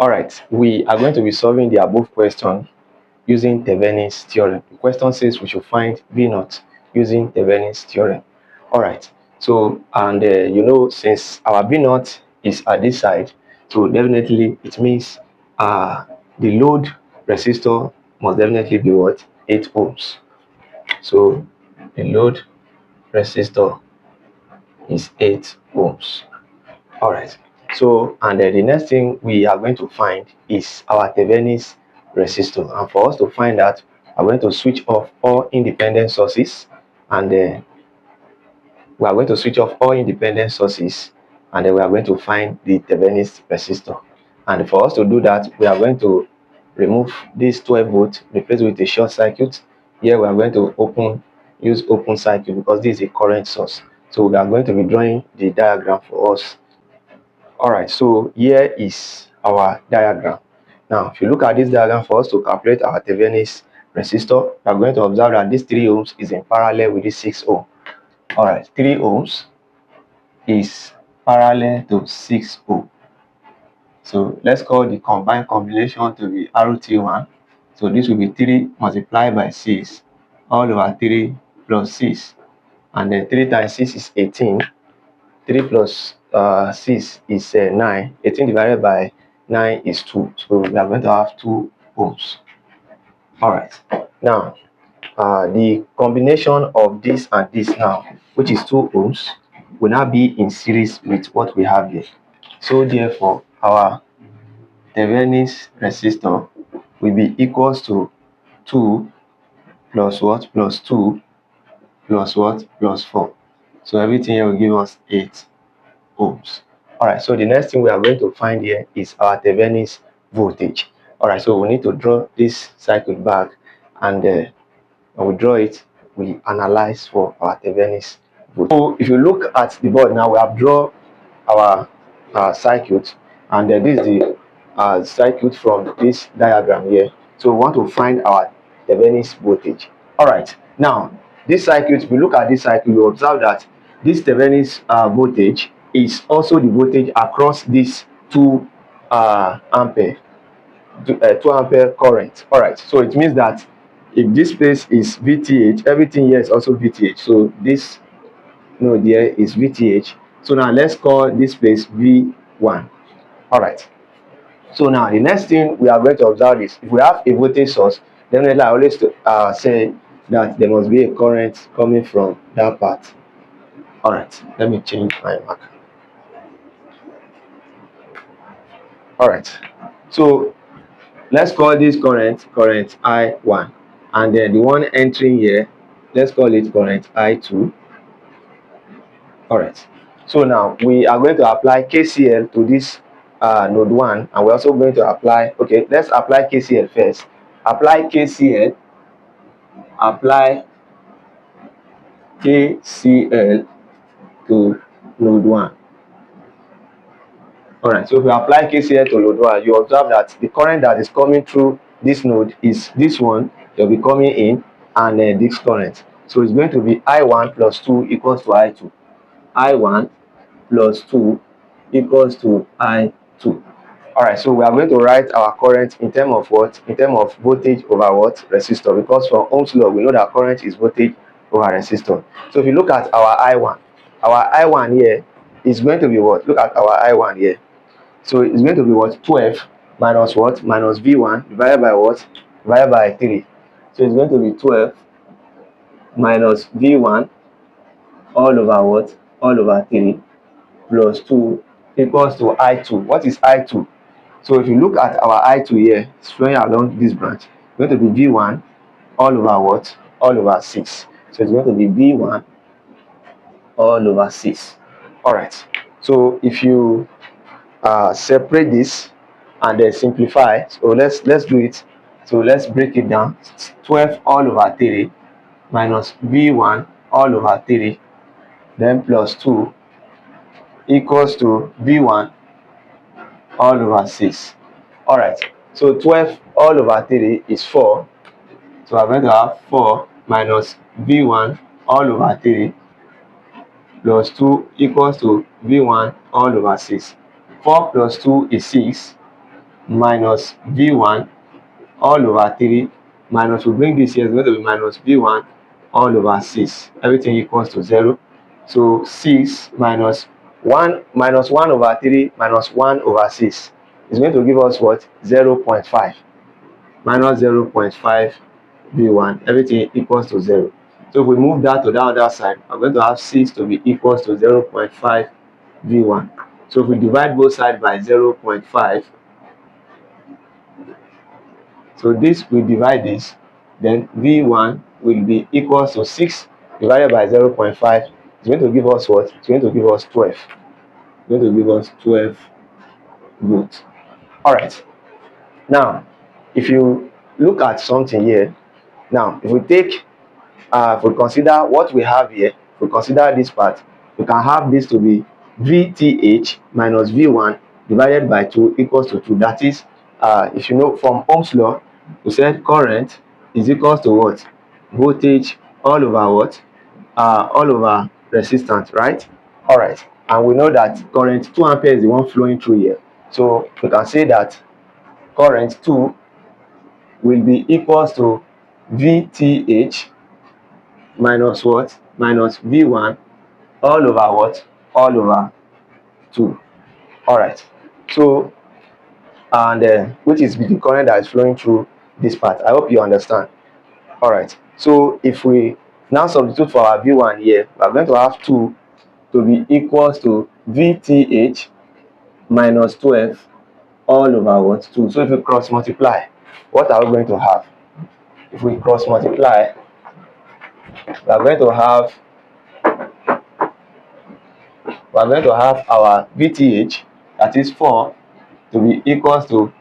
All right, we are going to be solving the above question using Thevenin's theorem. The question says we should find V naught using Thevenin's theorem. All right, so and since our V naught is at this side, so definitely it means the load resistor must definitely be what? 8 ohms. So the load resistor is 8 ohms. All right, so and the next thing we are going to find is our Thevenin's resistor, and for us to find that, I'm going to switch off all independent sources, and then we are going to switch off all independent sources, and then we are going to find the Thevenin's resistor. And for us to do that, we are going to remove this 12 volt, replace it with a short circuit. Here we are going to use open circuit because this is a current source. So we are going to be drawing the diagram for us. All right, so here is our diagram. Now if you look at this diagram, for us to calculate our Thevenin's resistor, we are going to observe that this 3 ohms is in parallel with this 6 ohm. All right, 3 ohms is parallel to 6 ohm. So let's call the combined combination to be RT1. So this will be 3 multiplied by 6 all over 3 plus 6, and then 3 times 6 is 18. 3 plus 6 is 9. 18 divided by 9 is 2. So we are going to have 2 ohms. All right. Now, the combination of this and this now, which is 2 ohms, will now be in series with what we have here. So therefore, our Thevenin's resistor will be equals to 2 plus what? Plus 2 plus what? Plus 4. So everything here will give us 8 ohms. All right, so the next thing we are going to find here is our Thevenin's voltage. All right, so we need to draw this circuit back, and when we draw it, we analyze for our Thevenin's voltage. So if you look at the board now, we have drawn our circuit, and this is the circuit from this diagram here. So we want to find our Thevenin's voltage. All right, now this circuit, if you look at this circuit, you observe that this Thevenin's voltage is also the voltage across this 2 ampere 2 ampere current. All right, so it means that if this place is VTH, everything here is also VTH. So this node here is VTH. So now let's call this place V1. All right, so now the next thing we are going to observe is, if we have a voltage source, definitely I always say that there must be a current coming from that part. All right, let me change my marker. All right, so let's call this current I1, and then the one entering here, let's call it current I2. All right, so now we are going to apply KCL to this node 1, and we're also going to apply, okay, let's apply KCL first. Apply KCL to node 1. All right, so if we apply KCL to node 1, you observe that the current that is coming through this node is this one. They'll be coming in, and this current. So it's going to be I1 plus 2 equals to I2. I1 plus 2 equals to I2. All right, so we are going to write our current in terms of what? In terms of voltage over what? Resistor. Because from Ohm's law, we know that current is voltage over resistor. So if you look at our I1 here is going to be what? Look at our I1 here. So it's going to be what? 12 minus what? Minus V1 divided by what? Divided by 3. So it's going to be 12 minus V1 all over what? All over 3 plus 2 equals to I2. What is I2? So if you look at our I2 here, it's flowing along this branch. It's going to be V1 all over what? All over 6. So it's going to be V1 all over 6. All right. So if you separate this and then simplify, so let's do it. So let's break it down. 12 all over 3 minus V1 all over 3, then plus 2 equals to V1 all over 6. All right, so 12 all over 3 is 4. So I'm going to have 4 minus V1 all over 3 plus 2 equals to V1 all over 6. 4 plus 2 is 6. minus V1 all over 3 minus, we bring this here, it's going to be minus V1 all over 6. Everything equals to 0. So 6 minus 1 over 3 minus 1 over 6 is going to give us what? 0.5 minus 0.5 V1. Everything equals to 0. So if we move that to the other side, I'm going to have 6 to be equals to 0.5 V1. So if we divide both sides by 0.5, so this will divide this, then V1 will be equals to 6 divided by 0.5. It's going to give us what? It's going to give us 12. It's going to give us 12 volts. Alright. Now, if you look at something here, now if we take if we consider what we have here, if we consider this part, we can have this to be VTH minus V1 divided by 2 equals to 2. That is, if you know from Ohm's law, we said current is equals to what? Voltage all over what? All over resistance, right? All right. And we know that current 2 ampere is the one flowing through here. So we can say that current 2 will be equals to VTH minus what? Minus V1 all over what? All over 2. Alright. So, and which is the current that is flowing through this part. I hope you understand. Alright. So, if we now substitute for our V1 here, we are going to have 2 to be equals to VTH minus 12 all over what? 2. So, if we cross multiply, what are we going to have? If we cross multiply, we are going to have our VTH, that is 4, to be equals to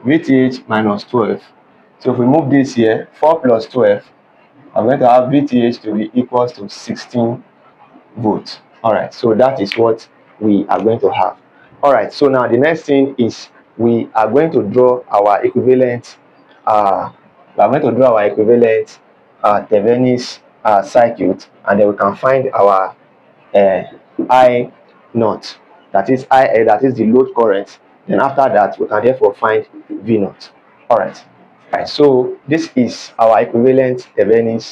VTH minus 12. So if we move this here, 4 plus 12, I'm going to have VTH to be equals to 16 volts. Alright, so that is what we are going to have. Alright, so now the next thing is we are going to draw our equivalent Thevenin circuit, and then we can find our I naught, that is the load current. Then after that, we can therefore find V naught. Alright. So this is our equivalent Thevenin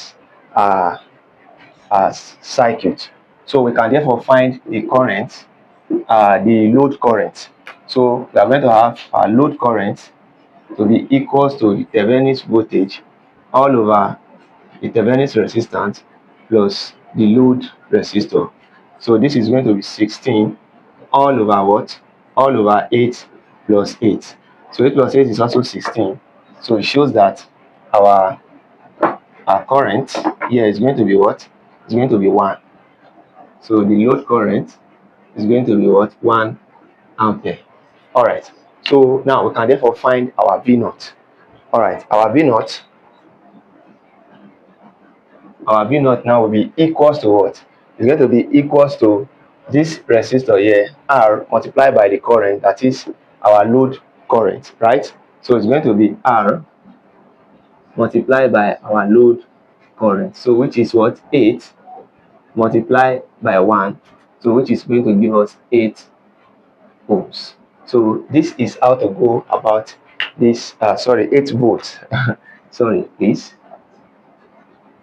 circuit. So we can therefore find the current, the load current. So we are going to have our load current to be equals to the Thevenin voltage all over the Thevenin resistance plus the load resistor. So this is going to be 16 all over what? All over 8 plus 8. So 8 plus 8 is also 16. So it shows that our current here is going to be what? It's going to be 1. So the load current is going to be what? 1 ampere. Alright. So now we can therefore find our V naught. Alright, our V naught now will be equals to what? It's going to be equals to this resistor here, R, multiplied by the current, that is our load current, right? So it's going to be R multiplied by our load current, so which is what? 8 multiplied by 1, so which is going to give us 8 ohms. So this is how to go about this 8 volts. Sorry, please.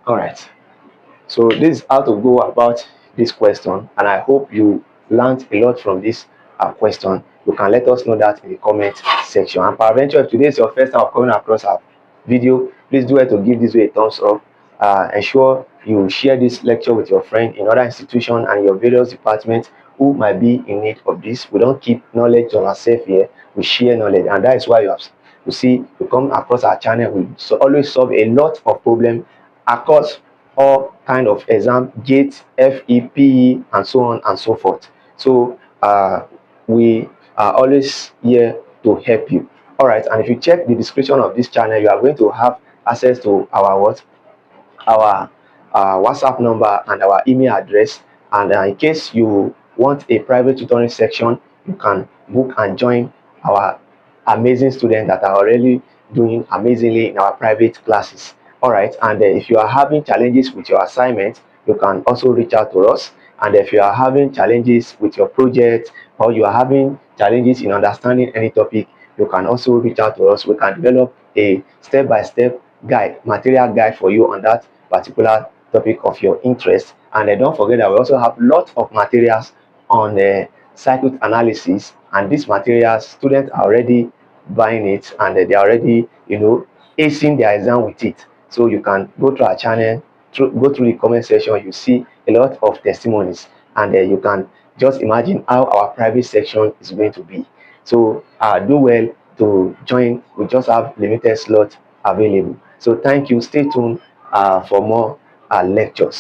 All right. So this is how to go about this question, and I hope you learned a lot from this question. You can let us know that in the comment section. And peradventure, if today is your first time of coming across our video, please do it to give this video a thumbs up. Ensure you share this lecture with your friend in other institutions and your various departments who might be in need of this. We don't keep knowledge to ourselves here, we share knowledge, and that is why you see, you come across our channel, we always solve a lot of problems across all kind of exam, GATE, FE, PE, and so on and so forth. So we are always here to help you. All right, and if you check the description of this channel, you are going to have access to our WhatsApp number and our email address. And in case you want a private tutoring section, you can book and join our amazing students that are already doing amazingly in our private classes. All right, and if you are having challenges with your assignment, you can also reach out to us. And if you are having challenges with your project, or you are having challenges in understanding any topic, you can also reach out to us. We can develop a step-by-step guide, material guide for you on that particular topic of your interest. And don't forget that we also have lots of materials on the circuit analysis, and these materials students are already buying it, and they're already, acing their exam with it. So you can go to our channel, go through the comment section, you see a lot of testimonies, and you can just imagine how our private section is going to be. So do well to join. We just have limited slots available. So thank you. Stay tuned for more lectures.